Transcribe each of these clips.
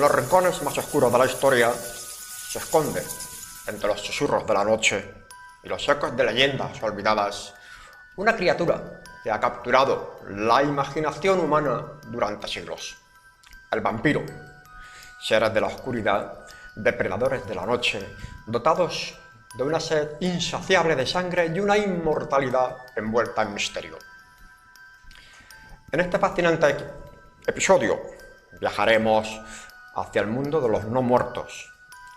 los rincones más oscuros de la historia se esconde, entre los susurros de la noche y los ecos de leyendas olvidadas, una criatura que ha capturado la imaginación humana durante siglos. El vampiro, seres de la oscuridad, depredadores de la noche, dotados de una sed insaciable de sangre y una inmortalidad envuelta en misterio. En este fascinante episodio viajaremos hacia el mundo de los no muertos.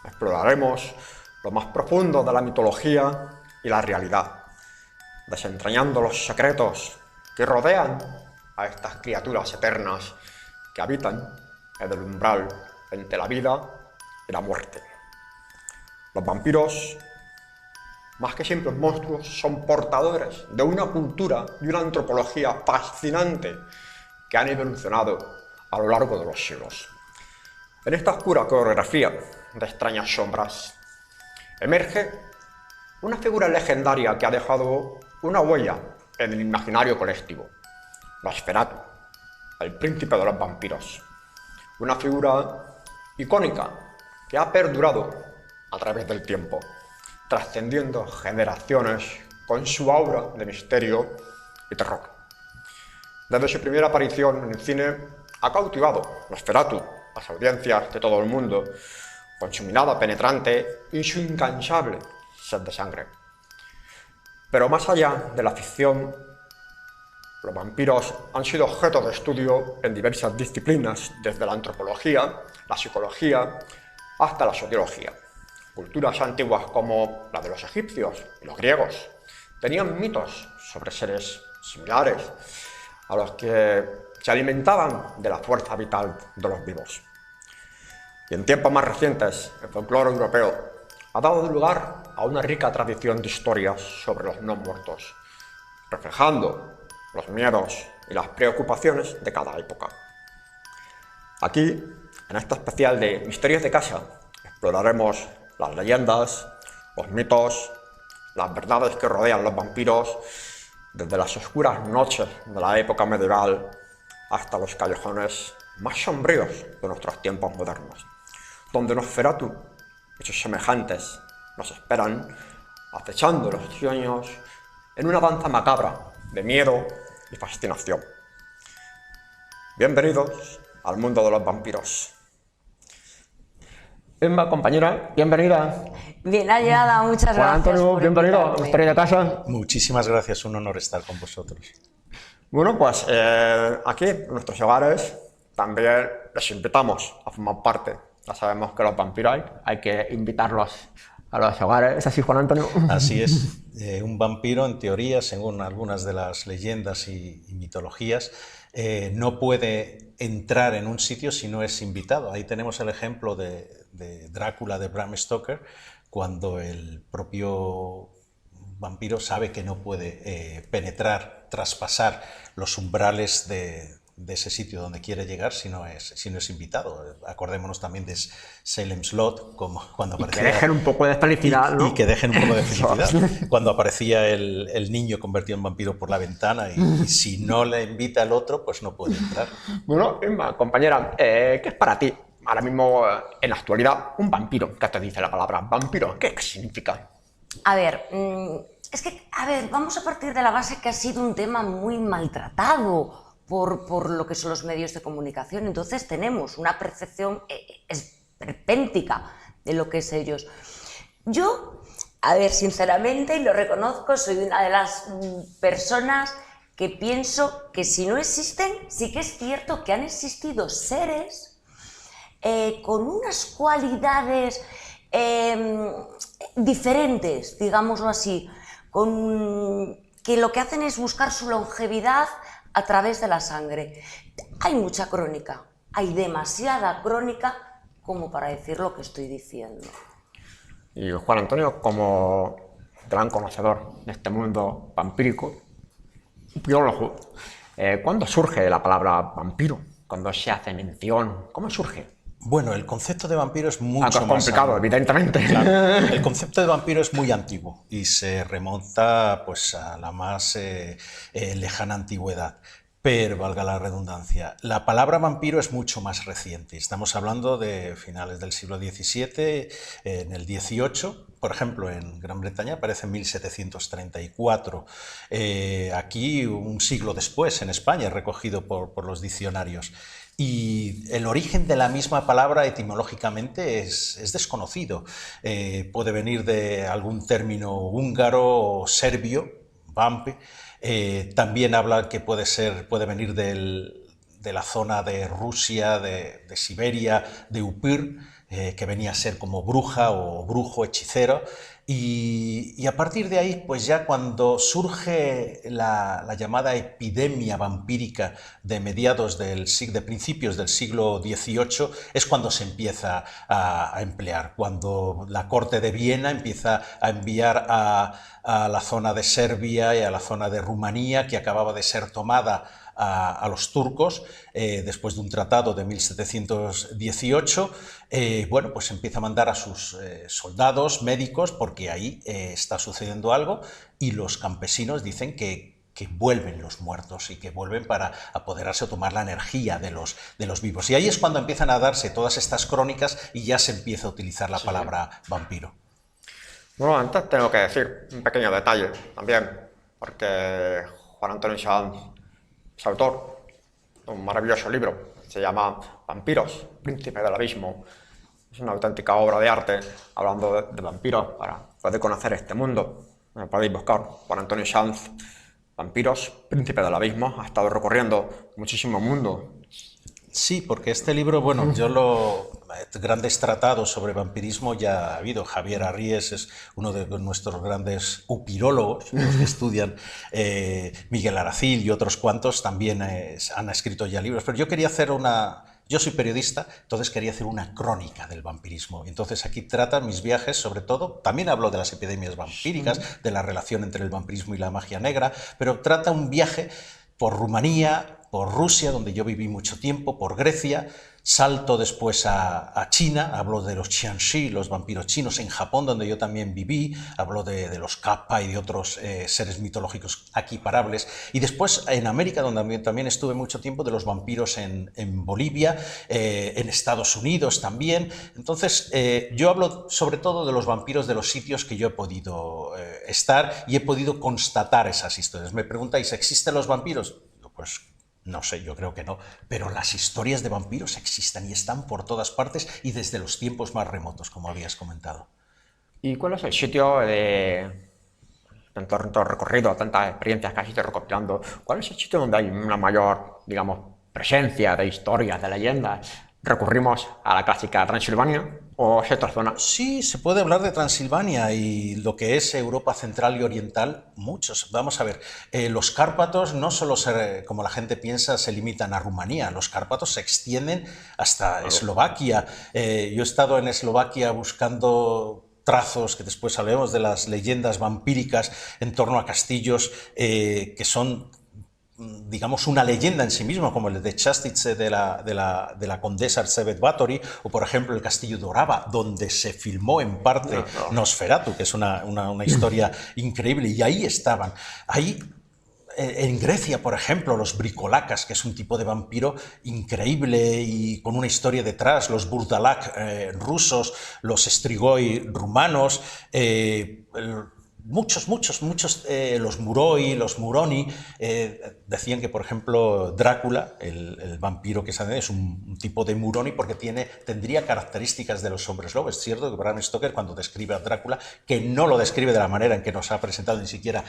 Exploraremos lo más profundo de la mitología y la realidad, desentrañando los secretos que rodean a estas criaturas eternas que habitan en el umbral entre la vida y la muerte. Los vampiros, más que simples monstruos, son portadores de una cultura y una antropología fascinante que han evolucionado a lo largo de los siglos. En esta oscura coreografía de extrañas sombras emerge una figura legendaria que ha dejado una huella en el imaginario colectivo: Nosferatu, el príncipe de los vampiros. Una figura icónica que ha perdurado a través del tiempo, trascendiendo generaciones con su aura de misterio y terror. Desde su primera aparición en el cine ha cautivado Nosferatu las audiencias de todo el mundo con su mirada penetrante y su incansable sed de sangre. Pero más allá de la ficción, los vampiros han sido objeto de estudio en diversas disciplinas, desde la antropología, la psicología, hasta la sociología. Culturas antiguas como la de los egipcios y los griegos tenían mitos sobre seres similares a los que se alimentaban de la fuerza vital de los vivos. Y en tiempos más recientes, el folclore europeo ha dado lugar a una rica tradición de historias sobre los no muertos, reflejando los miedos y las preocupaciones de cada época. Aquí, en este especial de Misterios de Casa, exploraremos las leyendas, los mitos, las verdades que rodean los vampiros, desde las oscuras noches de la época medieval hasta los callejones más sombríos de nuestros tiempos modernos, donde Nosferatu y sus semejantes nos esperan, acechando los sueños en una danza macabra de miedo y fascinación. Bienvenidos al mundo de los vampiros. Emma, compañera, bienvenida. Bien hallada, muchas Juan gracias. Antonio, bienvenido a Misterio de Casa. Muchísimas gracias, un honor estar con vosotros. Bueno, pues aquí, en nuestros hogares, también les invitamos a formar parte. Ya sabemos que los vampiros hay que invitarlos a los hogares. ¿Es así, Juan Antonio? Así es. Un vampiro, en teoría, según algunas de las leyendas y mitologías, no puede entrar en un sitio si no es invitado. Ahí tenemos el ejemplo de Drácula de Bram Stoker, cuando el propio vampiro sabe que no puede penetrar, traspasar los umbrales de ese sitio donde quiere llegar si no es invitado. Acordémonos también de Salem's Lot, como cuando aparecía... Y que dejen un poco de felicidad, ¿no? Y que dejen un poco de felicidad. Cuando aparecía el niño convertido en vampiro por la ventana y si no le invita al otro, pues no puede entrar. Bueno, Emma, compañera, ¿qué es para ti, ahora mismo, en la actualidad, un vampiro? ¿Qué te dice la palabra vampiro? ¿Qué significa? A ver, vamos a partir de la base que ha sido un tema muy maltratado por lo que son los medios de comunicación. Entonces tenemos una percepción esperpéntica de lo que es ellos. Yo, sinceramente, y lo reconozco, soy una de las personas que pienso que si no existen, sí que es cierto que han existido seres con unas cualidades diferentes, digámoslo así, que lo que hacen es buscar su longevidad a través de la sangre. Hay mucha crónica, hay demasiada crónica como para decir lo que estoy diciendo. Y Juan Antonio, como gran conocedor de este mundo vampírico, biólogo, ¿cuándo surge la palabra vampiro? ¿Cuándo se hace mención? ¿Cómo surge? Bueno, el concepto de vampiro es mucho más complicado, evidentemente. Claro, el concepto de vampiro es muy antiguo y se remonta pues, a la más lejana antigüedad. pero valga la redundancia. La palabra vampiro es mucho más reciente. Estamos hablando de finales del siglo XVII, en el XVIII. Por ejemplo, en Gran Bretaña aparece en 1734. Aquí, un siglo después, en España, recogido por los diccionarios. Y el origen de la misma palabra etimológicamente es desconocido. Puede venir de algún término húngaro o serbio, vamp. También habla que puede venir de la zona de Rusia, de Siberia, de Upir, que venía a ser como bruja o brujo, hechicero. Y a partir de ahí, pues ya cuando surge la llamada epidemia vampírica de de principios del siglo XVIII, es cuando se empieza a emplear, cuando la corte de Viena empieza a enviar a la zona de Serbia y a la zona de Rumanía, que acababa de ser tomada a los turcos después de un tratado de 1718, bueno, pues empieza a mandar a sus soldados, médicos, porque ahí está sucediendo algo, y los campesinos dicen que vuelven los muertos y que vuelven para apoderarse o tomar la energía de los vivos. Y ahí es cuando empiezan a darse todas estas crónicas y ya se empieza a utilizar la palabra vampiro. Bueno, antes tengo que decir un pequeño detalle también, porque Juan Antonio Sanz es autor de un maravilloso libro, se llama Vampiros, Príncipe del Abismo. Es una auténtica obra de arte, hablando de vampiros para poder conocer este mundo. Podéis buscar Juan Antonio Sanz, Vampiros, Príncipe del Abismo. Ha estado recorriendo muchísimo mundo. Sí, porque este libro, bueno, grandes tratados sobre vampirismo ya ha habido. Javier Arries es uno de nuestros grandes upirólogos, los que estudian, Miguel Aracil y otros cuantos también han escrito ya libros. Pero yo quería hacer yo soy periodista, entonces quería hacer una crónica del vampirismo. Entonces aquí tratan mis viajes, sobre todo, también hablo de las epidemias vampíricas, de la relación entre el vampirismo y la magia negra, pero trata un viaje por Rumanía, por Rusia, donde yo viví mucho tiempo, por Grecia, salto después a China, hablo de los Qianxi, los vampiros chinos, en Japón, donde yo también viví, hablo de los Kappa y de otros seres mitológicos equiparables, y después en América, donde también estuve mucho tiempo, de los vampiros en Bolivia, en Estados Unidos también. Entonces, yo hablo sobre todo de los vampiros de los sitios que yo he podido estar y he podido constatar esas historias. Me preguntáis, ¿existen los vampiros? Pues no sé, yo creo que no, pero las historias de vampiros existen y están por todas partes y desde los tiempos más remotos, como habías comentado. ¿Y cuál es el sitio de tanto recorrido, tantas experiencias que has ido recopilando? ¿Cuál es el sitio donde hay una mayor, digamos, presencia de historias, de leyendas? ¿Recurrimos a la clásica Transilvania o es otra zona? Sí, se puede hablar de Transilvania y lo que es Europa central y oriental, muchos. Vamos a ver, los Cárpatos no solo, como la gente piensa, se limitan a Rumanía, los Cárpatos se extienden hasta Eslovaquia. Yo he estado en Eslovaquia buscando trazos, que después hablaremos de las leyendas vampíricas en torno a castillos que son, digamos, una leyenda en sí mismo, como el de Častice de la condesa Erzsébet Báthory, o por ejemplo el castillo de Orava, donde se filmó en parte Nosferatu, que es una historia increíble, y ahí estaban. Ahí, en Grecia, por ejemplo, los bricolacas, que es un tipo de vampiro increíble y con una historia detrás, los burdalak rusos, los strigoi rumanos, muchos, los Muroi, los Muroni, decían que, por ejemplo, Drácula, el vampiro que sale, es un tipo de Muroni porque tendría características de los hombres lobo. Es cierto que Bram Stoker, cuando describe a Drácula, que no lo describe de la manera en que nos ha presentado ni siquiera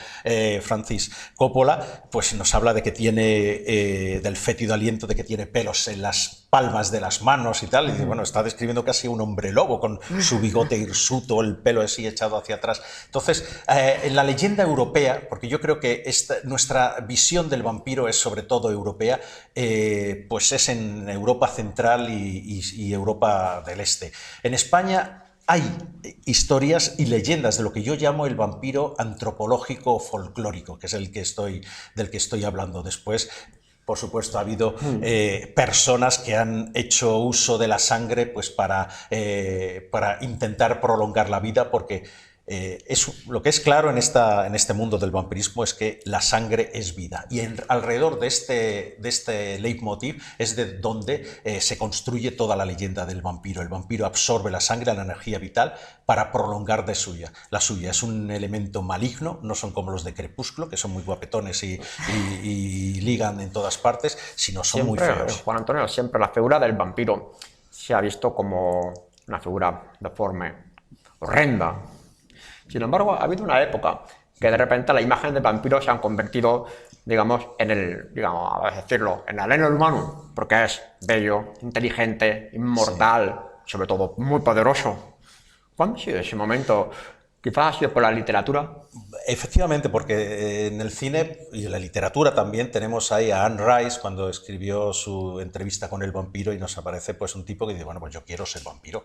Francis Coppola, pues nos habla de que tiene, del fétido aliento, de que tiene pelos en las palmas de las manos y tal, y dice, bueno, está describiendo casi un hombre lobo con su bigote hirsuto, el pelo así echado hacia atrás. Entonces, en la leyenda europea, porque yo creo que nuestra visión del vampiro es sobre todo europea, pues es en Europa central y Europa del Este. En España hay historias y leyendas de lo que yo llamo el vampiro antropológico o folclórico, que es del que estoy hablando después. Por supuesto, ha habido personas que han hecho uso de la sangre pues, para intentar prolongar la vida, porque Lo que es claro en este mundo del vampirismo es que la sangre es vida, y alrededor de este leitmotiv es de donde se construye toda la leyenda del vampiro. El vampiro absorbe la sangre, la energía vital, para prolongar la suya. Es un elemento maligno, no son como los de Crepúsculo, que son muy guapetones y ligan en todas partes, sino son siempre, muy feos. Juan Antonio, siempre la figura del vampiro se ha visto como una figura deforme, horrenda. Sin embargo, ha habido una época que de repente la imagen del vampiro se han convertido, digamos, en el alien humano, porque es bello, inteligente, inmortal, sí, sobre todo muy poderoso. ¿Cuándo ha sido ese momento? Quizás ha sido por la literatura. Efectivamente, porque en el cine y en la literatura también tenemos ahí a Anne Rice cuando escribió su entrevista con el vampiro, y nos aparece pues un tipo que dice, bueno, pues yo quiero ser vampiro,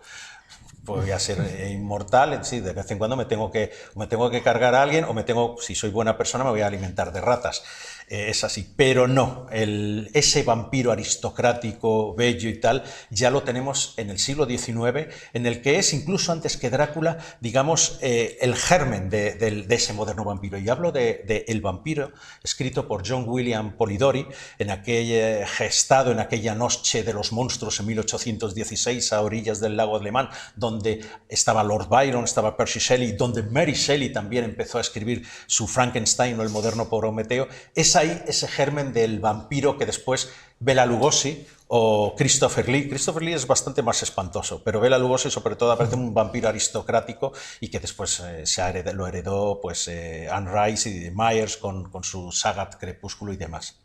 voy a ser inmortal, sí, de vez en cuando me tengo que cargar a alguien, o si soy buena persona, me voy a alimentar de ratas. Es así, pero no, ese vampiro aristocrático, bello y tal, ya lo tenemos en el siglo XIX, en el que es incluso antes que Drácula, digamos, el germen de ese moderno vampiro. Y hablo de El vampiro, escrito por John William Polidori, gestado en aquella noche de los monstruos en 1816 a orillas del lago Alemán, donde estaba Lord Byron, estaba Percy Shelley, donde Mary Shelley también empezó a escribir su Frankenstein o el moderno Prometeo. Es ahí ese germen del vampiro que después Bela Lugosi o Christopher Lee. Christopher Lee es bastante más espantoso, pero Bela Lugosi sobre todo aparece un vampiro aristocrático, y que después lo heredó pues, Anne Rice y Myers con su saga Crepúsculo y demás.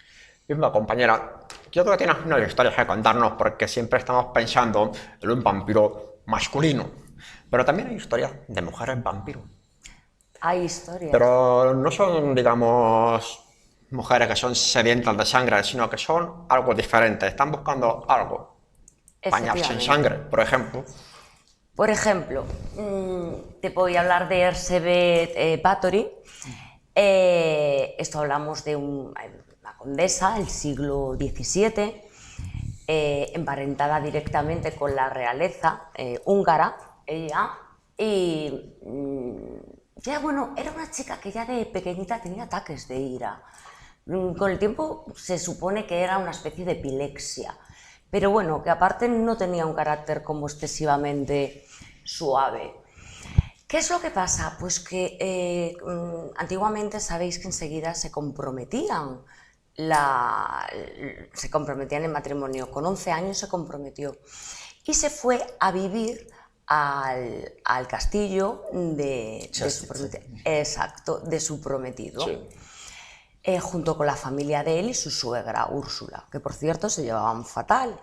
Misma compañera, yo creo que tienes una historia que contarnos, porque siempre estamos pensando en un vampiro masculino, pero también hay historias de mujeres vampiro. Hay historias. Pero no son, digamos, mujeres que son sedientas de sangre, sino que son algo diferente. Están buscando algo. Bañarse en sangre, por ejemplo. Por ejemplo, te voy a hablar de Erzsébet Báthory. Esto hablamos de una condesa del siglo XVII, emparentada directamente con la realeza húngara, ella, y ya, bueno, era una chica que ya de pequeñita tenía ataques de ira. Con el tiempo se supone que era una especie de epilexia, pero bueno, que aparte no tenía un carácter como excesivamente suave. ¿Qué es lo que pasa? Pues que antiguamente sabéis que enseguida se comprometían en matrimonio. Con 11 años se comprometió y se fue a vivir al castillo de su prometido. Exacto, de su prometido. Sí. Junto con la familia de él y su suegra, Úrsula, que por cierto se llevaban fatal.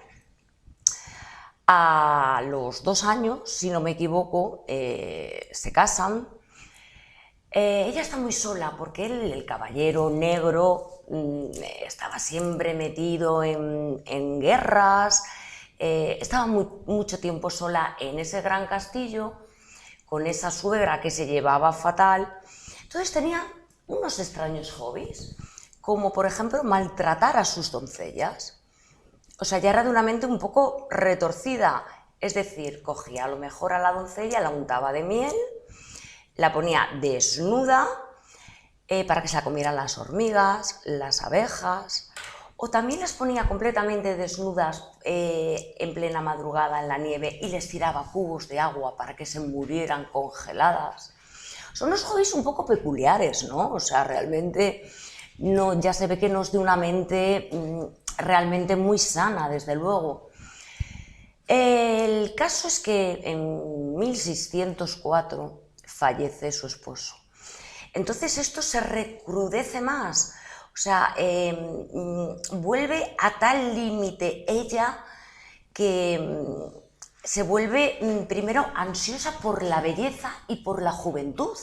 A los 2 años, si no me equivoco, se casan. Ella está muy sola porque él, el caballero negro, estaba siempre metido en guerras, estaba mucho tiempo sola en ese gran castillo, con esa suegra que se llevaba fatal. Entonces tenía unos extraños hobbies, como por ejemplo maltratar a sus doncellas. O sea, ya era de una mente un poco retorcida, es decir, cogía a lo mejor a la doncella, la untaba de miel, la ponía desnuda para que se la comieran las hormigas, las abejas, o también las ponía completamente desnudas en plena madrugada en la nieve y les tiraba cubos de agua para que se murieran congeladas. Son unos hobbies un poco peculiares, ¿no? O sea, realmente no, ya se ve que no es de una mente realmente muy sana, desde luego. El caso es que en 1604 fallece su esposo. Entonces esto se recrudece más, o sea, vuelve a tal límite ella que se vuelve primero ansiosa por la belleza y por la juventud.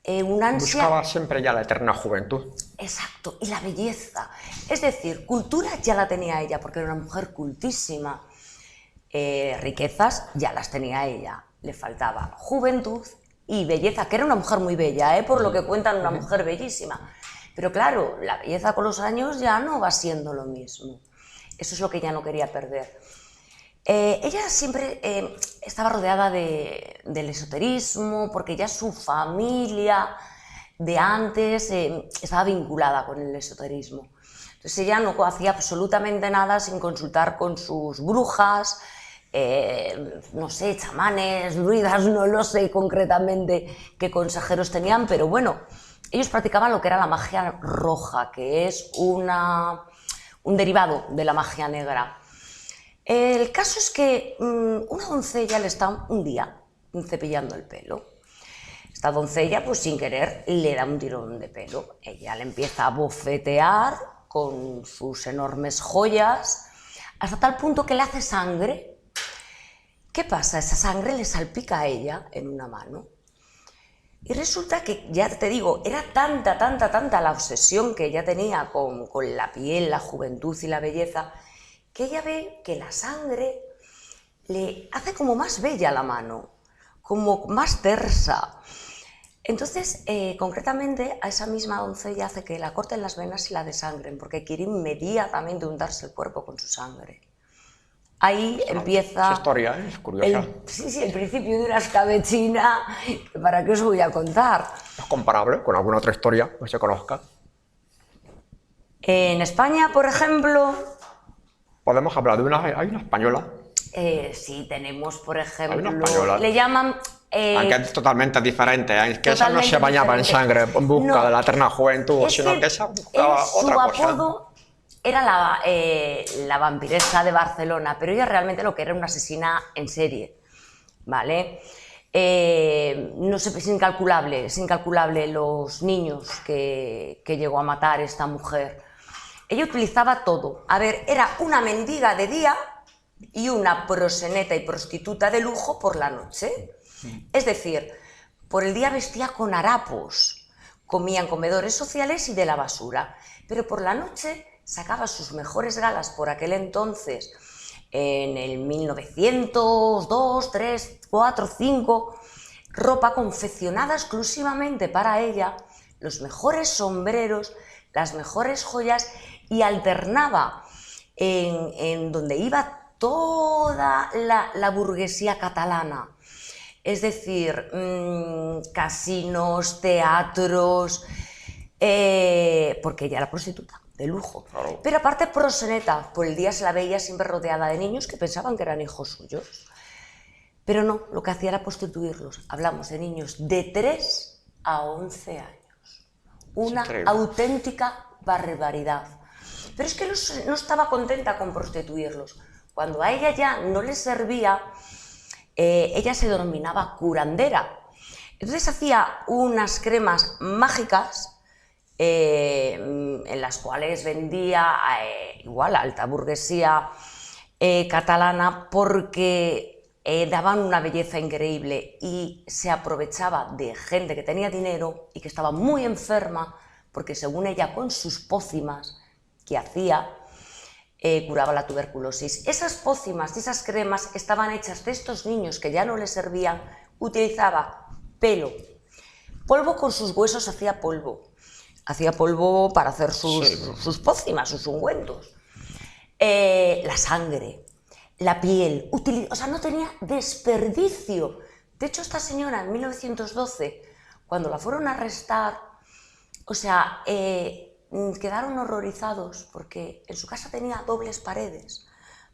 Una ansia... Buscaba siempre ya la eterna juventud. Exacto, y la belleza. Es decir, cultura ya la tenía ella, porque era una mujer cultísima. Riquezas ya las tenía ella. Le faltaba juventud y belleza, que era una mujer muy bella, por lo que cuentan, una mujer bellísima. Pero claro, la belleza con los años ya no va siendo lo mismo. Eso es lo que ella no quería perder. Ella siempre estaba rodeada del esoterismo, porque ya su familia de antes estaba vinculada con el esoterismo. Entonces ella no hacía absolutamente nada sin consultar con sus brujas, no sé, chamanes, druidas, no lo sé concretamente qué consejeros tenían, pero bueno, ellos practicaban lo que era la magia roja, que es un derivado de la magia negra. El caso es que una doncella le está un día cepillando el pelo. Esta doncella, pues sin querer, le da un tirón de pelo. Ella le empieza a bofetear con sus enormes joyas, hasta tal punto que le hace sangre. ¿Qué pasa? Esa sangre le salpica a ella en una mano. Y resulta que, ya te digo, era tanta la obsesión que ella tenía con la piel, la juventud y la belleza, que ella ve que la sangre le hace como más bella la mano, como más tersa. Entonces, concretamente, a esa misma doncella hace que la corten las venas y la desangren, porque quiere inmediatamente untarse el cuerpo con su sangre. Ahí empieza... Esa historia es curiosa. Sí, el principio de una escabechina, ¿para qué os voy a contar? ¿Es comparable con alguna otra historia que se conozca? En España, por ejemplo... Podemos hablar de hay una española. Sí, tenemos, por ejemplo... Hay una española. Le llaman... Aunque es totalmente diferente, es que esa no se bañaba en sangre en busca de la eterna juventud, sino que esa buscaba otra cosa. Su apodo era la vampiresa de Barcelona, pero ella realmente lo que era una asesina en serie, ¿vale? No sé, es incalculable los niños que llegó a matar esta mujer. Ella utilizaba todo. A ver, era una mendiga de día y una proxeneta y prostituta de lujo por la noche. Es decir, por el día vestía con harapos, comía en comedores sociales y de la basura, pero por la noche sacaba sus mejores galas por aquel entonces, en el 1902, 3, 4, 5, ropa confeccionada exclusivamente para ella, los mejores sombreros, las mejores joyas, y alternaba en donde iba toda la burguesía catalana. Es decir, casinos, teatros, porque ella era prostituta, de lujo. Claro. Pero aparte proxeneta, por el día se la veía siempre rodeada de niños que pensaban que eran hijos suyos. Pero no, lo que hacía era prostituirlos. Hablamos de niños de 3 a 11 años. Una auténtica barbaridad. Pero es que no estaba contenta con prostituirlos. Cuando a ella ya no le servía, ella se denominaba curandera. Entonces hacía unas cremas mágicas en las cuales vendía igual a alta burguesía catalana, porque daban una belleza increíble y se aprovechaba de gente que tenía dinero y que estaba muy enferma, porque según ella, con sus pócimas que hacía, curaba la tuberculosis. Esas pócimas y esas cremas estaban hechas de estos niños que ya no les servían. Utilizaba pelo, polvo, con sus huesos hacía polvo para hacer sus pócimas, sus ungüentos, la sangre, la piel, o sea, no tenía desperdicio. De hecho, esta señora en 1912, cuando la fueron a arrestar, o sea, quedaron horrorizados porque en su casa tenía dobles paredes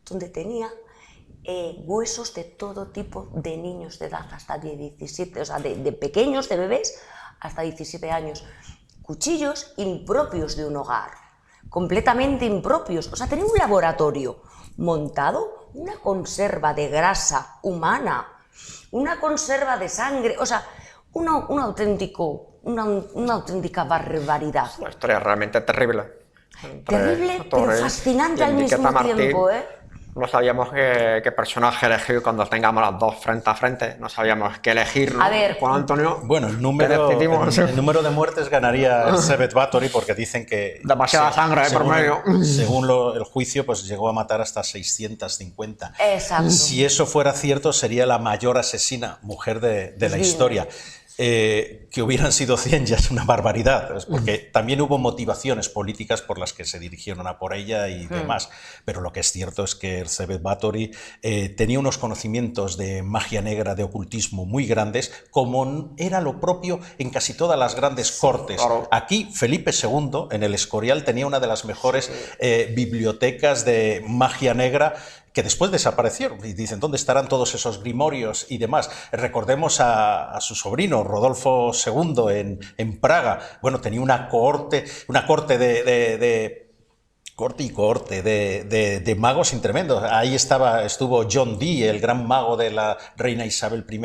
donde tenía huesos de todo tipo de niños de edad, hasta de 17, o sea, de pequeños, de bebés, hasta 17 años. Cuchillos impropios de un hogar, completamente impropios. O sea, tenía un laboratorio montado, una conserva de grasa humana, una conserva de sangre, o sea, una auténtica barbaridad. Una historia realmente terrible. Terrible, pero fascinante al mismo tiempo, ¿eh? No sabíamos qué personaje elegir cuando tengamos las dos frente a frente. No sabíamos qué elegir, ¿no? A ver, Juan Antonio. Bueno, el número de muertes ganaría Sebet Báthory, porque dicen que... demasiada sangre por medio. Según el juicio, pues llegó a matar hasta 650. Exacto. Si eso fuera cierto, sería la mayor asesina mujer de la historia. que hubieran sido 100 ya es una barbaridad, porque también hubo motivaciones políticas por las que se dirigieron a por ella y demás, pero lo que es cierto es que Erzsébet Báthory tenía unos conocimientos de magia negra, de ocultismo muy grandes, como era lo propio en casi todas las grandes cortes. Claro. Aquí Felipe II, en el Escorial, tenía una de las mejores bibliotecas de magia negra, que después desaparecieron y dicen, ¿dónde estarán todos esos grimorios y demás? Recordemos a su sobrino Rodolfo II en Praga. Bueno, tenía una corte de magos tremendos. Ahí estuvo John Dee, el gran mago de la reina Isabel I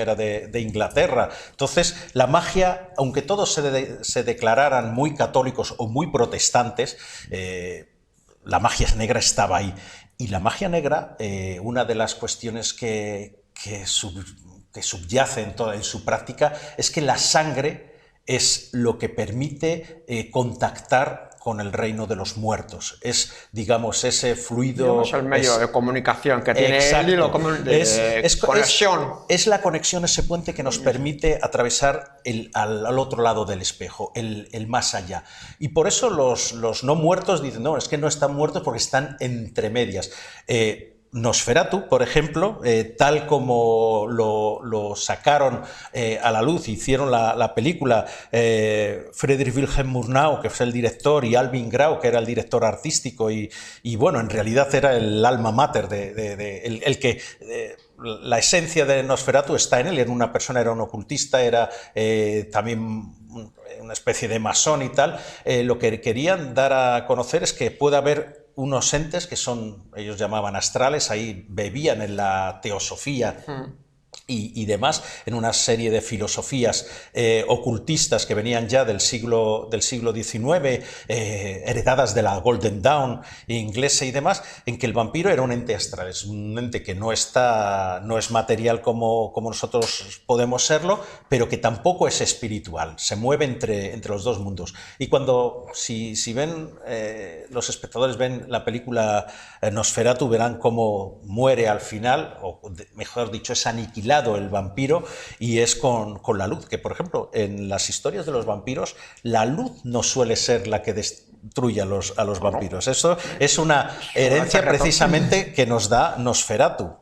de Inglaterra. Entonces, la magia, aunque todos se declararan muy católicos o muy protestantes, la magia negra estaba ahí. Y la magia negra, una de las cuestiones que subyace en su práctica es que la sangre es lo que permite contactar con el reino de los muertos. Es, digamos, ese fluido... Es el medio de comunicación que tiene el hilo de conexión. Es la conexión, ese puente que nos permite atravesar al otro lado del espejo, el más allá. Y por eso los no muertos dicen, no, es que no están muertos porque están entre medias. Nosferatu, por ejemplo, tal como lo sacaron a la luz, hicieron la película Friedrich Wilhelm Murnau, que fue el director, y Alvin Grau, que era el director artístico, y bueno, en realidad era el alma mater la esencia de Nosferatu está en él. Era una persona, era un ocultista, era también una especie de masón y tal. Lo que querían dar a conocer es que puede haber unos entes que ellos llamaban astrales, ahí bebían en la teosofía y demás, en una serie de filosofías ocultistas que venían ya del siglo XIX, heredadas de la Golden Dawn inglesa y demás, en que el vampiro era un ente astral, es un ente que no es material como nosotros podemos serlo, pero que tampoco es espiritual, se mueve entre los dos mundos. Y cuando, si ven, los espectadores ven la película Nosferatu, verán cómo muere al final, o mejor dicho, es aniquilado el vampiro, y es con la luz, que por ejemplo en las historias de los vampiros la luz no suele ser la que destruye a los vampiros. Eso es una herencia precisamente que nos da Nosferatu.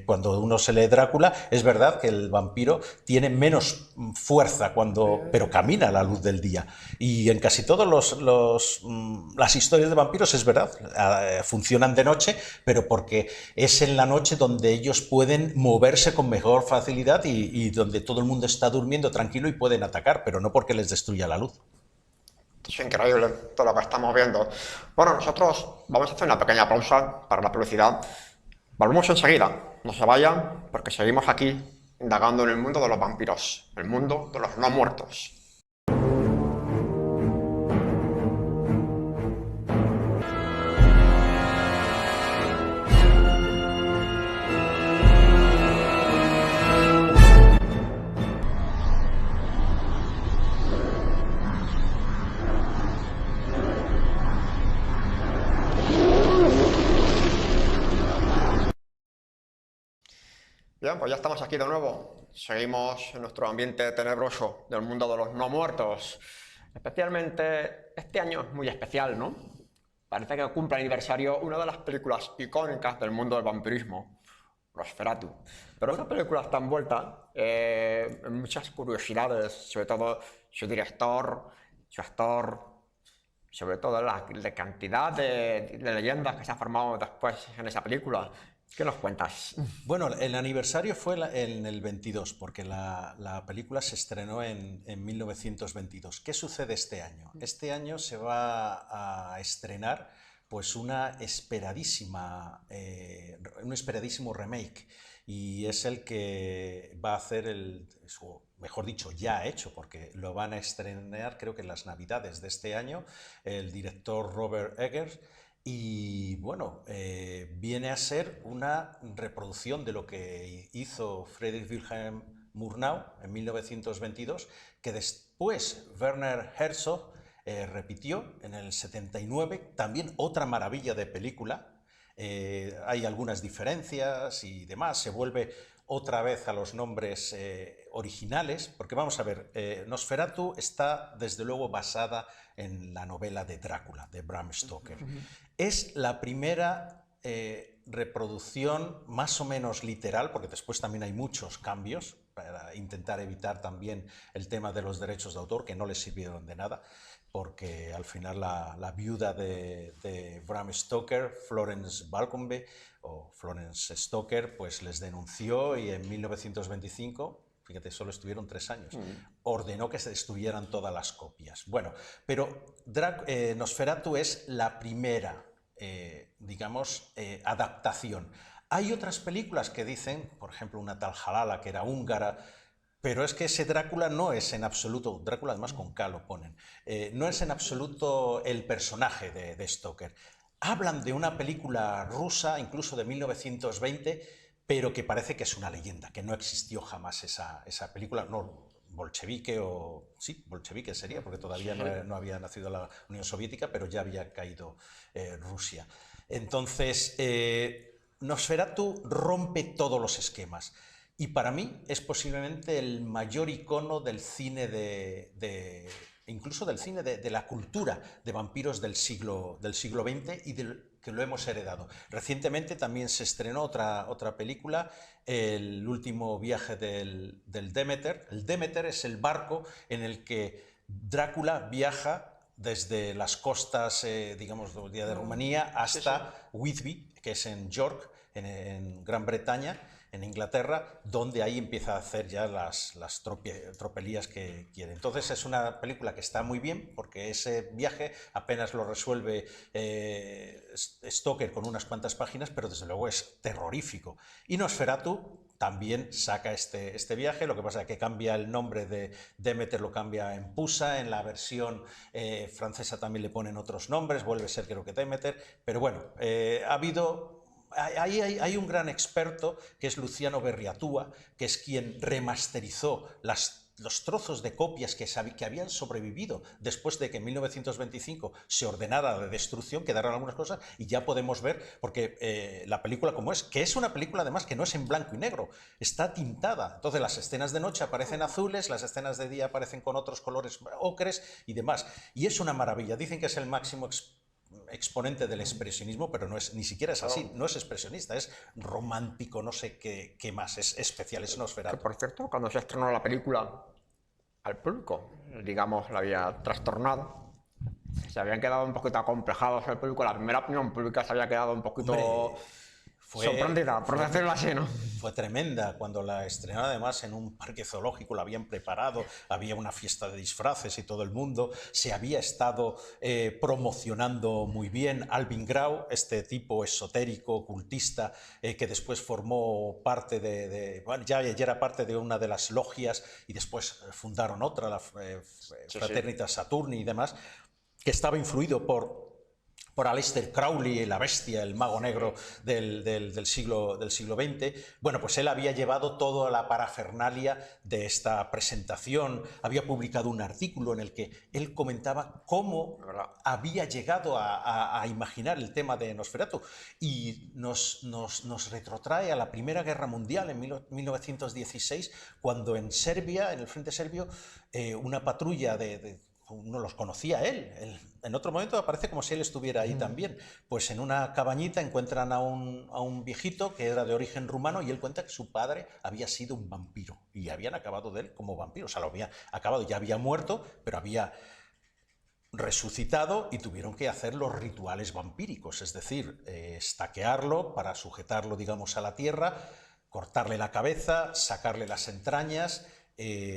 Cuando uno se lee Drácula, es verdad que el vampiro tiene menos fuerza pero camina a la luz del día, y en casi todas las historias de vampiros es verdad, funcionan de noche, pero porque es en la noche donde ellos pueden moverse con mejor facilidad y donde todo el mundo está durmiendo tranquilo y pueden atacar, pero no porque les destruya la luz. Es increíble todo lo que estamos viendo. Bueno, nosotros vamos a hacer una pequeña pausa para la publicidad. Volvemos enseguida. No se vayan, porque seguimos aquí indagando en el mundo de los vampiros, el mundo de los no muertos. Bien, pues ya estamos aquí de nuevo. Seguimos en nuestro ambiente tenebroso del mundo de los no muertos. Especialmente este año es muy especial, ¿no? Parece que cumple aniversario una de las películas icónicas del mundo del vampirismo, Nosferatu. Pero esa película está envuelta en muchas curiosidades, sobre todo su director, su actor, sobre todo la cantidad de leyendas que se han formado después en esa película. ¿Qué nos cuentas? Bueno, el aniversario fue en el 22, porque la película se estrenó en 1922. ¿Qué sucede este año? Este año se va a estrenar pues un esperadísimo remake, y es el que va a hacer mejor dicho, ya ha hecho, porque lo van a estrenar creo que en las Navidades de este año, el director Robert Eggers. Y bueno, viene a ser una reproducción de lo que hizo Friedrich Wilhelm Murnau en 1922, que después Werner Herzog repitió en el 79, también otra maravilla de película. Hay algunas diferencias y demás, se vuelve otra vez a los nombres originales, porque vamos a ver, Nosferatu está desde luego basada en la novela de Drácula, de Bram Stoker. Es la primera reproducción más o menos literal, porque después también hay muchos cambios para intentar evitar también el tema de los derechos de autor, que no les sirvieron de nada, porque al final la viuda de Bram Stoker, Florence Balcombe, o Florence Stoker, pues les denunció y en 1925, fíjate, solo estuvieron 3 años, ordenó que se destruyeran todas las copias. Bueno, pero Nosferatu es la primera, digamos, adaptación. Hay otras películas que dicen, por ejemplo, una tal Halala, que era húngara, pero es que ese Drácula no es en absoluto, Drácula además con K lo ponen, no es en absoluto el personaje de Stoker. Hablan de una película rusa, incluso de 1920, pero que parece que es una leyenda, que no existió jamás esa película, no bolchevique o... sí, bolchevique sería, porque todavía no había nacido la Unión Soviética, pero ya había caído Rusia. Entonces, Nosferatu rompe todos los esquemas. Y para mí es posiblemente el mayor icono del cine incluso del cine de la cultura de vampiros del siglo XX y que lo hemos heredado. Recientemente también se estrenó otra película, El último viaje del Demeter. El Demeter es el barco en el que Drácula viaja desde las costas, digamos, de Rumanía hasta Whitby, que es en York, en Gran Bretaña, en Inglaterra, donde ahí empieza a hacer ya las tropelías que quiere. Entonces es una película que está muy bien, porque ese viaje apenas lo resuelve Stoker con unas cuantas páginas, pero desde luego es terrorífico. Y Nosferatu también saca este viaje, lo que pasa es que cambia el nombre de Demeter, lo cambia en Pusa, en la versión francesa también le ponen otros nombres, vuelve a ser creo que Demeter, pero bueno, hay un gran experto que es Luciano Berriatúa, que es quien remasterizó los trozos de copias que habían sobrevivido después de que en 1925 se ordenara la destrucción, quedaron algunas cosas y ya podemos ver, porque la película como es, que es una película además que no es en blanco y negro, está tintada. Entonces las escenas de noche aparecen azules, las escenas de día aparecen con otros colores ocres y demás. Y es una maravilla. Dicen que es el máximo exponente del expresionismo, pero ni siquiera es así, no es expresionista, es romántico, no sé qué más, es especial, es Nosferatu. Que por cierto, cuando se estrenó la película, al público, digamos, la había trastornado. Se habían quedado un poquito acomplejados el público, la primera opinión pública se había quedado un poquito sorprendida, por decirlo así, ¿no? Fue tremenda cuando la estrenaron, además en un parque zoológico, la habían preparado, había una fiesta de disfraces y todo el mundo, se había estado promocionando muy bien. Alvin Grau, este tipo esotérico, ocultista, que después formó parte bueno, ya era parte de una de las logias y después fundaron otra, la Fraternitas Saturni y demás, que estaba influido por Aleister Crowley, la bestia, el mago negro del siglo XX. Bueno, pues él había llevado toda la parafernalia de esta presentación, había publicado un artículo en el que él comentaba cómo había llegado a imaginar el tema de Nosferatu y nos retrotrae a la Primera Guerra Mundial en 1916, cuando en Serbia, en el frente serbio, una patrulla no los conocía él. En otro momento aparece como si él estuviera ahí también. Pues en una cabañita encuentran a un viejito que era de origen rumano y él cuenta que su padre había sido un vampiro y habían acabado de él como vampiro. O sea, lo había acabado, ya había muerto, pero había resucitado y tuvieron que hacer los rituales vampíricos, es decir, estaquearlo para sujetarlo, digamos, a la tierra, cortarle la cabeza, sacarle las entrañas.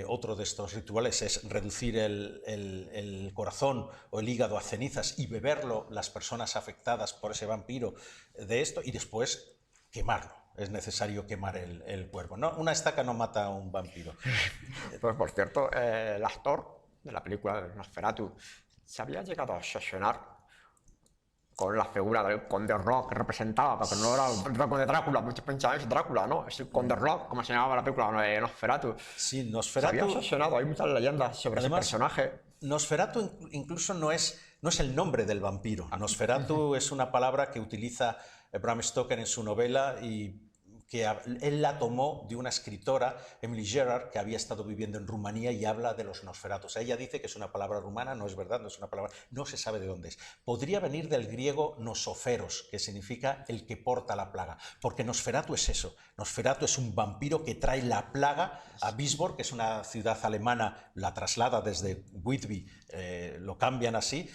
Otro de estos rituales es reducir el corazón o el hígado a cenizas y beberlo las personas afectadas por ese vampiro de esto y después quemarlo. Es necesario quemar el cuerpo. No, una estaca no mata a un vampiro. Pues por cierto, el actor de la película de Nosferatu se había llegado a obsesionar con la figura del Conde Rock que representaba, porque no era el Conde Drácula, muchos pensaban es Drácula, ¿no? Es el Conde Rock, como se llamaba la película de Nosferatu. Sí, Nosferatu. Se había obsesionado, hay muchas leyendas sobre ese personaje. Nosferatu incluso no es el nombre del vampiro. Nosferatu es una palabra que utiliza Bram Stoker en su novela y él la tomó de una escritora, Emily Gerard, que había estado viviendo en Rumanía y habla de los Nosferatus. Ella dice que es una palabra rumana, no es verdad, no es una palabra, no se sabe de dónde es. Podría venir del griego nosoferos, que significa el que porta la plaga, porque Nosferatu es eso. Nosferatu es un vampiro que trae la plaga a Wisborg, que es una ciudad alemana, la traslada desde Whitby, lo cambian así,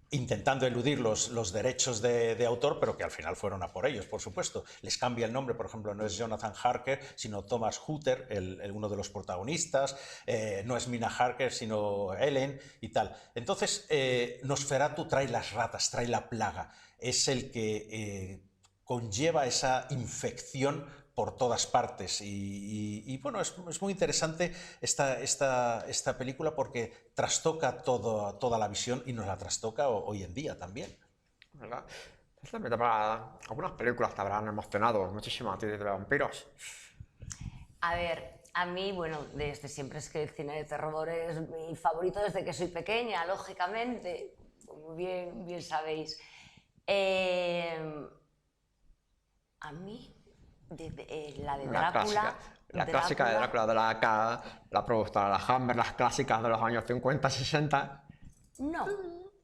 intentando eludir los derechos de autor, pero que al final fueron a por ellos, por supuesto. Les cambia el nombre, por ejemplo, no es Jonathan Harker, sino Thomas Hutter, uno de los protagonistas, no es Mina Harker, sino Ellen y tal. Entonces, Nosferatu trae las ratas, trae la plaga, es el que conlleva esa infección por todas partes y bueno, es muy interesante esta película porque trastoca toda la visión y nos la trastoca hoy en día también. ¿Verdad? Algunas películas te habrán emocionado muchísimo a ti de vampiros. A ver, a mí, bueno, desde siempre es que el cine de terror es mi favorito desde que soy pequeña, lógicamente, como bien sabéis. A mí, la de Drácula... La clásica de Drácula, de la productora La Hammer, las clásicas de los años 50, 60. No,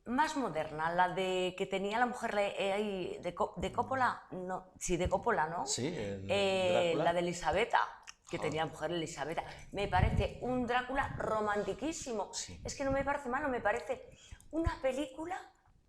más moderna, la de que tenía la mujer de Coppola, no, sí, de Coppola, ¿no? Sí, la de Elisabetta, que tenía mujer Elisabetta. Me parece un Drácula romantiquísimo. Sí. Es que no me parece malo, me parece una película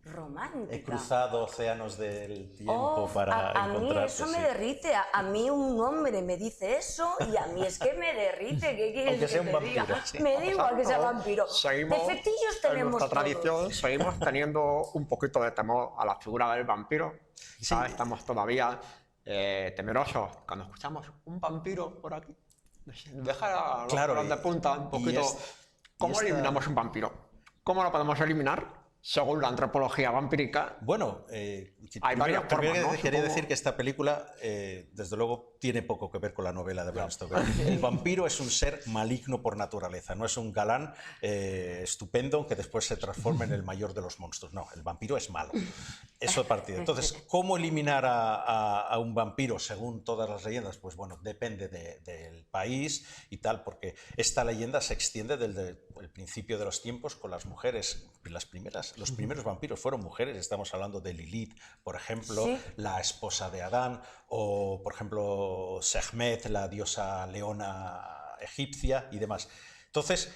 romántica. He cruzado océanos del tiempo para encontrarte. A mí eso me derrite. A mí un hombre me dice eso y a mí es que me derrite. ¿Qué quieres aunque sea que un vampiro, diga? sí. Me da igual que sea vampiro. Defectillos tenemos en nuestra tradición, seguimos teniendo un poquito de temor a la figura del vampiro. Sí. Estamos todavía temerosos cuando escuchamos un vampiro por aquí. Deja los pelos de punta un poquito. ¿Cómo eliminamos un vampiro? ¿Cómo lo podemos eliminar? Según la antropología vampírica. Bueno, hay varias formas, ¿no? Quería decir que esta película, desde luego, tiene poco que ver con la novela de Bram Stoker. El vampiro es un ser maligno por naturaleza, no es un galán estupendo que después se transforma en el mayor de los monstruos. No, el vampiro es malo. Eso de partida. Entonces, ¿cómo eliminar a un vampiro según todas las leyendas? Pues bueno, depende del país y tal, porque esta leyenda se extiende desde el principio de los tiempos con las mujeres, los primeros vampiros fueron mujeres, estamos hablando de Lilith, por ejemplo, ¿sí? La esposa de Adán, o por ejemplo Sekhmet, la diosa leona egipcia y demás. Entonces,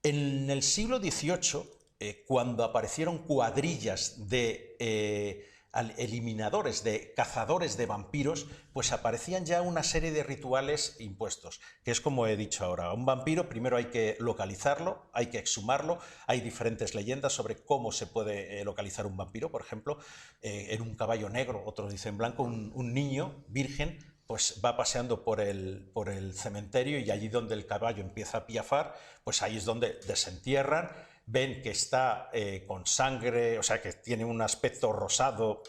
en el siglo XVIII, cuando aparecieron cuadrillas de eliminadores, de cazadores de vampiros, pues aparecían ya una serie de rituales impuestos, que es como he dicho ahora, un vampiro primero hay que localizarlo, hay que exhumarlo, hay diferentes leyendas sobre cómo se puede localizar un vampiro, por ejemplo, en un caballo negro, otros dicen blanco, un niño virgen pues va paseando por el cementerio y allí donde el caballo empieza a piafar, pues ahí es donde desentierran, ven que está con sangre, o sea, que tiene un aspecto rosado,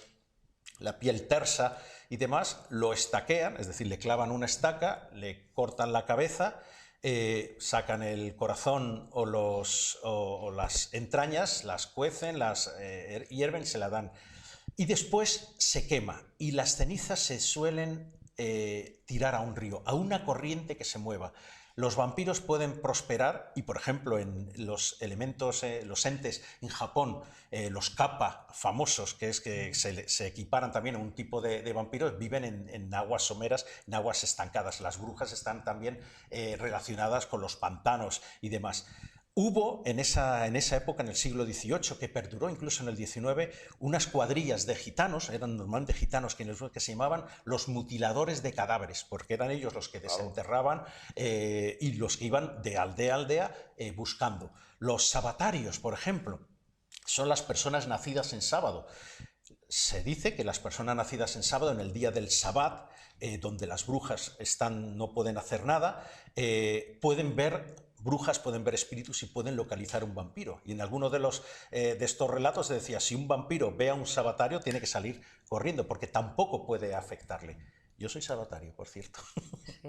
la piel tersa y demás, lo estaquean, es decir, le clavan una estaca, le cortan la cabeza, sacan el corazón o las entrañas, las cuecen, las hierven, se la dan. Y después se quema y las cenizas se suelen tirar a un río, a una corriente que se mueva. Los vampiros pueden prosperar y, por ejemplo, en los elementos, los entes en Japón, los kappa famosos, que es que se equiparan también a un tipo de vampiros, viven en aguas someras, en aguas estancadas. Las brujas están también relacionadas con los pantanos y demás. Hubo en esa época, en el siglo XVIII, que perduró incluso en el XIX, unas cuadrillas de gitanos, eran normalmente gitanos que se llamaban los mutiladores de cadáveres, porque eran ellos los que desenterraban y los que iban de aldea a aldea buscando. Los sabatarios, por ejemplo, son las personas nacidas en sábado. Se dice que las personas nacidas en sábado, en el día del Sabbat, donde las brujas no pueden hacer nada, pueden ver brujas, pueden ver espíritus y pueden localizar un vampiro. Y en alguno de estos relatos se decía, si un vampiro ve a un sabatario, tiene que salir corriendo, porque tampoco puede afectarle. Yo soy sabatario, por cierto. Sí,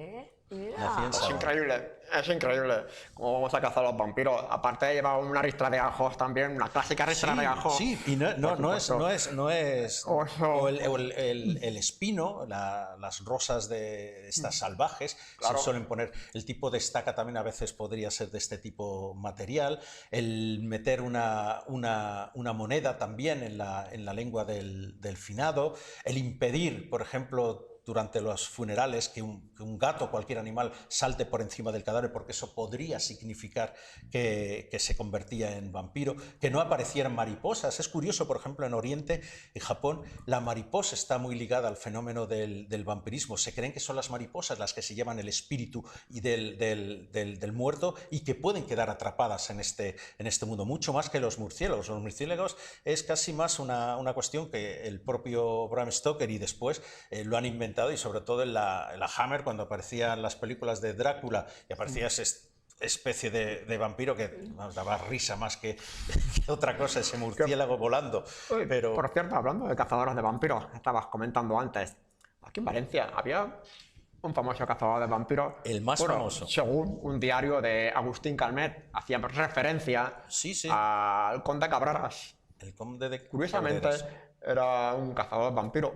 Nací en mira. Sabadell. Es increíble cómo vamos a cazar a los vampiros. Aparte de llevar una ristra de ajos también, una clásica ristra de ajos. Sí, y no es Oso. o el espino, las rosas de estas salvajes, Claro. se suelen poner, el tipo de estaca también a veces podría ser de este tipo material, el meter una moneda también en la lengua del finado, el impedir, por ejemplo, durante los funerales, que un gato o cualquier animal salte por encima del cadáver, porque eso podría significar que se convertía en vampiro, que no aparecieran mariposas. Es curioso, por ejemplo, en Oriente, en Japón, la mariposa está muy ligada al fenómeno del vampirismo. Se creen que son las mariposas las que se llevan el espíritu y del muerto y que pueden quedar atrapadas en este mundo, mucho más que los murciélagos. Los murciélagos es casi más una cuestión que el propio Bram Stoker y después lo han inventado, y sobre todo en la Hammer, cuando aparecían las películas de Drácula y aparecía esa especie de vampiro que nos daba risa más que otra cosa, ese murciélago volando. Uy, Pero por cierto, hablando de cazadores de vampiros, que estabas comentando antes, aquí en Valencia había un famoso cazador de vampiros. El más famoso. Según un diario de Agustín Calmet, hacía referencia Sí. al conde Cabreras. el conde de Curiosamente, Cabreras. era un cazador de vampiros.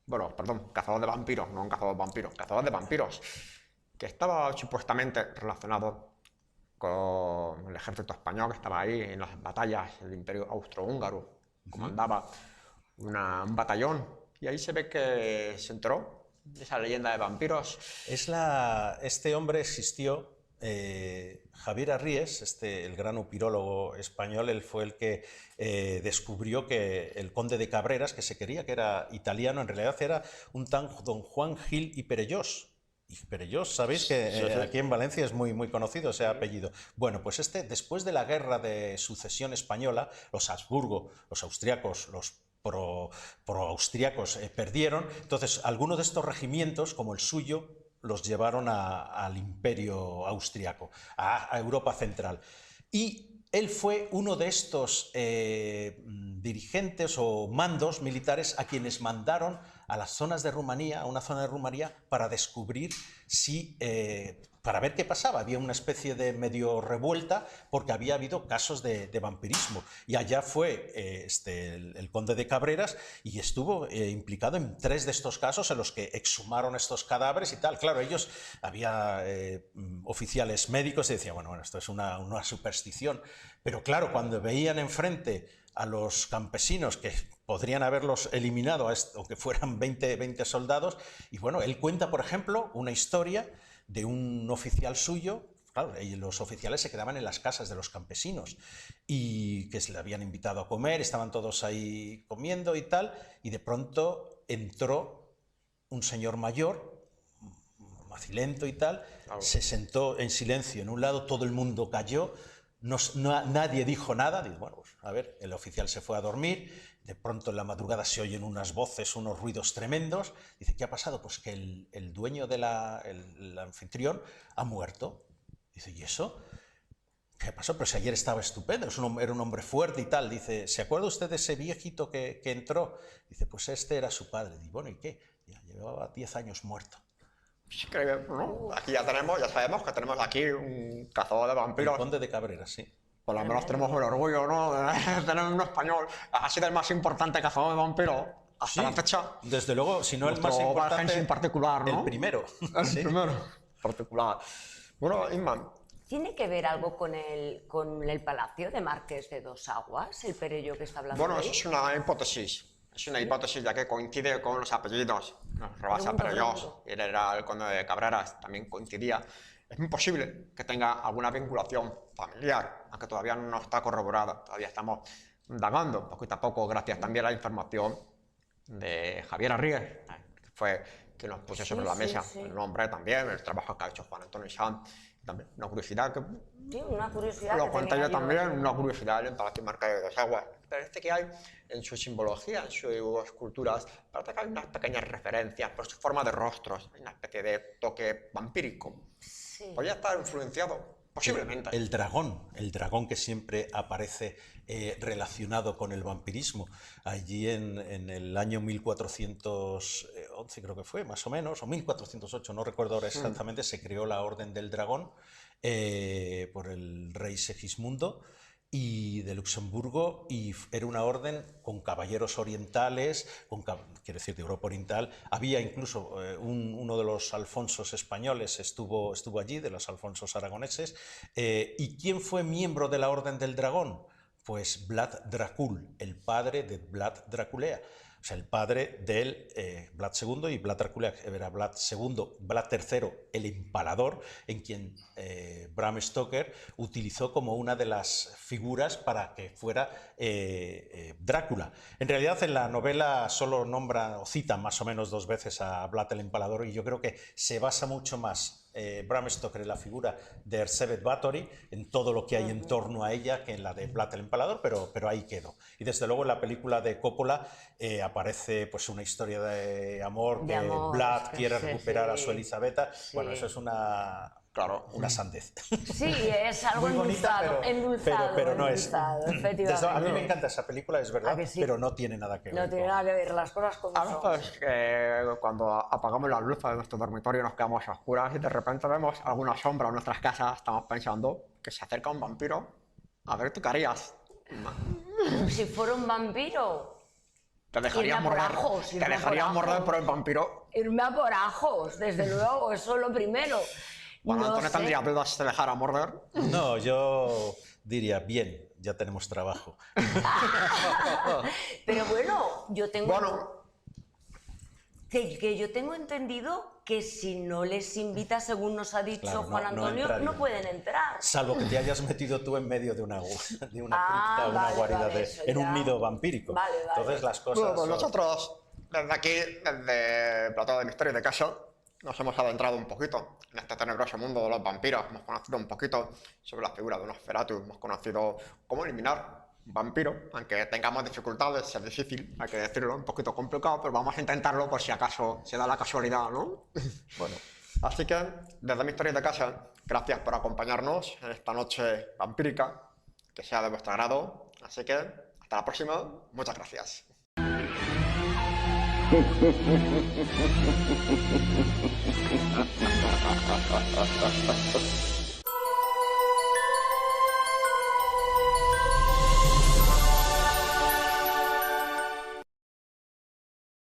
Bueno, perdón, cazador de vampiros, no un cazador de vampiros, cazador de vampiros, que estaba supuestamente relacionado con el ejército español que estaba ahí en las batallas del Imperio Austrohúngaro. Comandaba un batallón, y ahí se ve que se enteró de esa leyenda de vampiros. Este hombre existió, Javier Arries, el gran upirólogo español, él fue el que descubrió que el conde de Cabreras, que se creía que era italiano, en realidad era un tan don Juan Gil y Perellós. Y Perellós, sabéis que Sí. aquí en Valencia es muy conocido ese apellido. Bueno, pues después de la guerra de sucesión española, los Habsburgo, los austriacos, los pro-austriacos perdieron. Entonces, algunos de estos regimientos, como el suyo, los llevaron al imperio austriaco, a Europa Central. Y él fue uno de estos dirigentes o mandos militares a quienes mandaron a las zonas de Rumanía, a una zona de Rumanía, para descubrir si, para ver qué pasaba. Había una especie de medio revuelta porque había habido casos de vampirismo. Y allá fue el conde de Cabreras y estuvo implicado en 3 de estos casos en los que exhumaron estos cadáveres y tal. Claro, ellos, había oficiales médicos y decían, bueno, esto es una superstición. Pero claro, cuando veían enfrente a los campesinos que podrían haberlos eliminado, aunque fueran 20 soldados, y bueno, él cuenta, por ejemplo, una historia de un oficial suyo. Claro, y los oficiales se quedaban en las casas de los campesinos y que se le habían invitado a comer, estaban todos ahí comiendo y tal, y de pronto entró un señor mayor, macilento y tal, Claro. se sentó en silencio en un lado, todo el mundo cayó. Nadie dijo nada. Digo, bueno, pues a ver, el oficial se fue a dormir, de pronto en la madrugada se oyen unas voces, unos ruidos tremendos. Dice, ¿qué ha pasado? Pues que el dueño el anfitrión ha muerto. Dice, ¿y eso? ¿Qué pasó? Pero si ayer estaba estupendo, era un hombre fuerte y tal. Dice, ¿se acuerda usted de ese viejito que entró? Dice, pues este era su padre. Dice, bueno, ¿y qué? Ya llevaba 10 años muerto. Es increíble, ¿no? Aquí ya sabemos que tenemos aquí un cazador de El vampiros. conde de Cabreras, sí. Por lo menos tenemos el orgullo, ¿no? De tener un español. Ha sido el más importante cazador de vampiros hasta Sí, la fecha. desde luego, si no el más Nuestro importante, Valgens en particular, ¿no? el primero. El Sí. primero. Particular. Bueno, Inma, ¿Tiene que ver algo con el palacio de Marqués de Dos Aguas, el Perelló que está hablando bueno, ahí? eso es una hipótesis. Es una hipótesis ya que coincide con los apellidos. Nos rebasa Perellós, Pregunto. y él era el conde de Cabreras, también coincidía. Es muy posible que tenga alguna vinculación familiar, aunque todavía no está corroborada. Todavía estamos indagando poquito a poco, gracias también a la información de Javier Arries, que fue quien nos puso sobre la mesa el nombre también, el trabajo que ha hecho Juan Antonio Sanz. También una curiosidad que Sí, una curiosidad. lo que cuento tenía yo también, aquí. una curiosidad en Palacio Marqués de Dos Aguas. Parece que hay en su simbología, en sus esculturas, parece que hay unas pequeñas referencias por su forma de rostros, hay una especie de toque vampírico. Sí. Podría estar influenciado Posiblemente. El dragón que siempre aparece relacionado con el vampirismo. Allí en el año 1411, creo que fue, más o menos, o 1408, no recuerdo ahora exactamente, se creó la Orden del Dragón por el rey Segismundo y de Luxemburgo, y era una orden con caballeros orientales, quiero decir, de Europa Oriental. Había incluso uno de los Alfonsos españoles estuvo allí, de los Alfonsos aragoneses. ¿Y quién fue miembro de la Orden del Dragón? Pues Vlad Dracul, el padre de Vlad Draculea. O sea, el padre del Vlad II y Vlad Draculea, era Vlad II, Vlad III, el empalador, en quien Bram Stoker utilizó como una de las figuras para que fuera Drácula. En realidad, en la novela solo nombra o cita más o menos 2 veces a Vlad el empalador, y yo creo que se basa mucho más Bram Stoker en la figura de Elizabeth Bathory, en todo lo que hay en torno a ella, que en la de Vlad el empalador, pero ahí quedó. Y desde luego en la película de Coppola aparece pues una historia de amor, que Vlad quiere recuperar a su Elizabeta. Sí. Bueno, eso es una sandez. Sí, es algo muy bonita, endulzado, pero no endulzado, es. Efectivamente. A mí me encanta esa película, es verdad, sí, pero no tiene nada que ver. No tiene nada que ver, las cosas como son. Pues cuando apagamos las luces de nuestro dormitorio nos quedamos a oscuras y de repente vemos alguna sombra en nuestras casas, estamos pensando que se acerca un vampiro. A ver, ¿tú qué harías? Si fuera un vampiro... Te dejarías morder por el vampiro. Irme a por ajos, desde luego, eso es lo primero. Bueno, Antonio tendría dudas si te dejara morder. No, yo diría, bien, ya tenemos trabajo. Pero bueno, yo tengo... Que yo tengo entendido que si no les invita, según nos ha dicho Juan Antonio, no pueden entrar. Salvo que te hayas metido tú en medio de una cripta, una guarida, en un nido vampírico. Vale. Entonces las cosas... Bueno, pues nosotros, desde aquí, desde Plató de Misterio de Casa, nos hemos adentrado un poquito en este tenebroso mundo de los vampiros. Hemos conocido un poquito sobre la figura de Nosferatu, hemos conocido cómo eliminar un vampiro, aunque tengamos dificultades, es difícil, hay que decirlo, un poquito complicado, pero vamos a intentarlo por si acaso se da la casualidad, ¿no? Bueno, así que desde Misterio de Casa, gracias por acompañarnos en esta noche vampírica, que sea de vuestro agrado, así que hasta la próxima, muchas gracias.